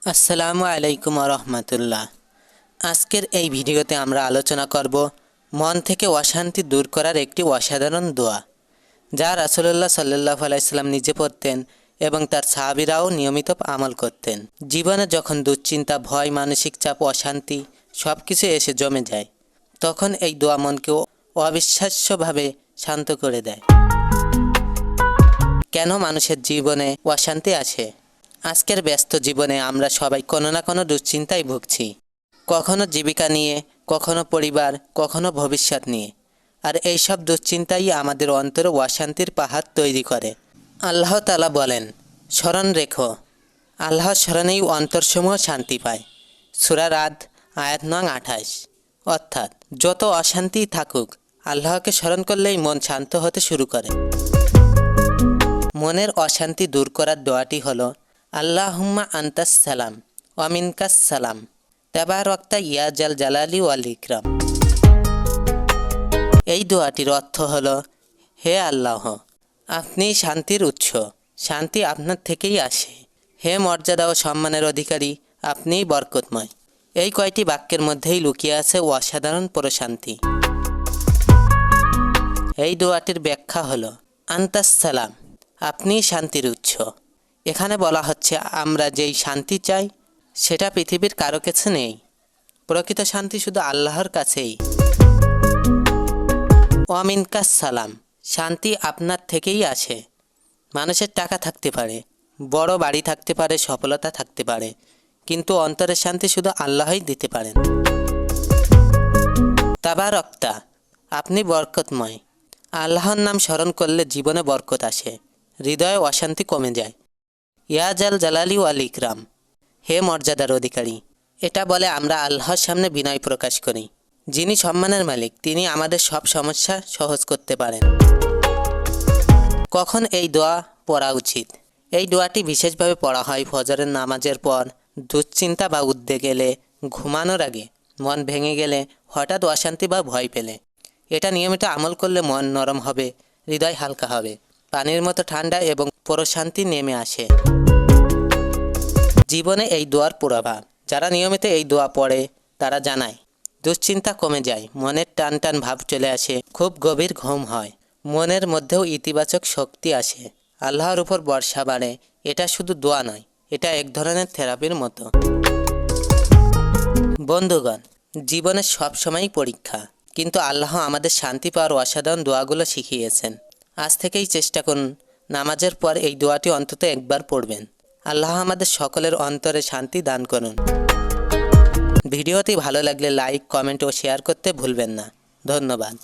আসসালামু আলাইকুম রহমতুল্লাহ। আজকের এই ভিডিওতে আমরা আলোচনা করব মন থেকে অশান্তি দূর করার একটি অসাধারণ দোয়া, যা রাসূলুল্লাহ সাল্লাল্লাহু আলাইহি সাল্লাম নিজে পড়তেন এবং তার সাহাবীরাও নিয়মিত আমল করতেন। জীবনে যখন দুশ্চিন্তা, ভয়, মানসিক চাপ, অশান্তি সব কিছু এসে জমে যায়, তখন এই দোয়া মনকে অবিশ্বাস্যভাবে শান্ত করে দেয়। কেন মানুষের জীবনে অশান্তি আসে? আজকের ব্যস্ত জীবনে আমরা সবাই কোনো না কোনো দুশ্চিন্তায় ভুগছি, কখনো জীবিকা নিয়ে, কখনো পরিবার, কখনো ভবিষ্যৎ নিয়ে। আর এই সব দুশ্চিন্তাই আমাদের অন্তরে অশান্তির পাহাড় তৈরি করে। আল্লাহ তাআলা বলেন, স্মরণ রেখো, আল্লাহর স্মরণেই অন্তরসমূহ শান্তি পায়। সূরা রাদ আয়াত নং 28। অর্থাৎ যত অশান্তিই থাকুক, আল্লাহকে স্মরণ করলেই মন শান্ত হতে শুরু করে। মনের অশান্তি দূর করার দোয়াটি হলো, আল্লাহুম্মা আনতাস সালাম ওয়া মিনকাস সালাম তাবারাকতা ইয়া জাল জালালি ওয়াল ইকরাম। এই দোয়াটির অর্থ হলো, হে আল্লাহ, আপনি শান্তির উৎস, শান্তি আপনার থেকেই আসে। হে মর্যাদা ও সম্মানের অধিকারী, আপনিই বরকতময়। এই কয়টি বাক্যের মধ্যেই লুকিয়ে আছে অসাধারণ প্রশান্তি। এই দোয়াটির ব্যাখ্যা হলো, আনতাস সালাম, আপনি শান্তির উৎস। এখানে বলা হচ্ছে, আমরা যেই শান্তি চাই সেটা পৃথিবীর কারো কাছে নেই। প্রকৃত শান্তি শুধু আল্লাহর কাছেই। ওয়া মিনকাস সালাম, শান্তি আপনার থেকেই আসে। মানুষের টাকা থাকতে পারে, বড় বাড়ি থাকতে পারে, সফলতা থাকতে পারে, কিন্তু অন্তরের শান্তি শুধু আল্লাহই দিতে পারেন। তাবারাকতা, আপনি বরকতময়। আল্লাহর নাম স্মরণ করলে জীবনে বরকত আসে, হৃদয়ে অশান্তি কমে যায়। ইয়া জাল জালালি ওয়াল ইকরাম, হে মর্যাদার অধিকারী। এটা বলে আমরা আল্লাহর সামনে বিনয় প্রকাশ করি। যিনি সম্মানের মালিক, তিনি আমাদের সব সমস্যা সহজ করতে পারেন। কখন এই দোয়া পড়া উচিত? এই দোয়াটি বিশেষভাবে পড়া হয় ফজরের নামাজের পর, দুশ্চিন্তা বা উদ্বেগ এলে, ঘুমানোর আগে, মন ভেঙে গেলে, হঠাৎ অশান্তি বা ভয় পেলে। এটা নিয়মিত আমল করলে মন নরম হবে, হৃদয় হালকা হবে, পানির মতো ঠান্ডা এবং প্রশান্তি নেমে আসে। জীবনে এই দোয়ার প্রভাব, যারা নিয়মিত এই দোয়া পড়ে তারা জানায় দুশ্চিন্তা কমে যায়, মনের টান টান ভাব চলে আসে, খুব গভীর ঘুম হয়, মনের মধ্যেও ইতিবাচক শক্তি আসে, আল্লাহর উপর ভরসা বাড়ে। এটা শুধু দোয়া নয়, এটা এক ধরনের থেরাপির মতো। বন্ধুগণ, জীবনের সব সময়ই পরীক্ষা, কিন্তু আল্লাহ আমাদের শান্তি পাওয়ার অসাধারণ দোয়াগুলো শিখিয়েছেন। আজ থেকেই চেষ্টা করুন, নামাজের পর এই দোয়াটি অন্তত একবার পড়বেন। আল্লাহ আমাদের সকলের অন্তরে শান্তি দান করুন। ভিডিওটি ভালো লাগলে লাইক, কমেন্ট ও শেয়ার করতে ভুলবেন না। ধন্যবাদ।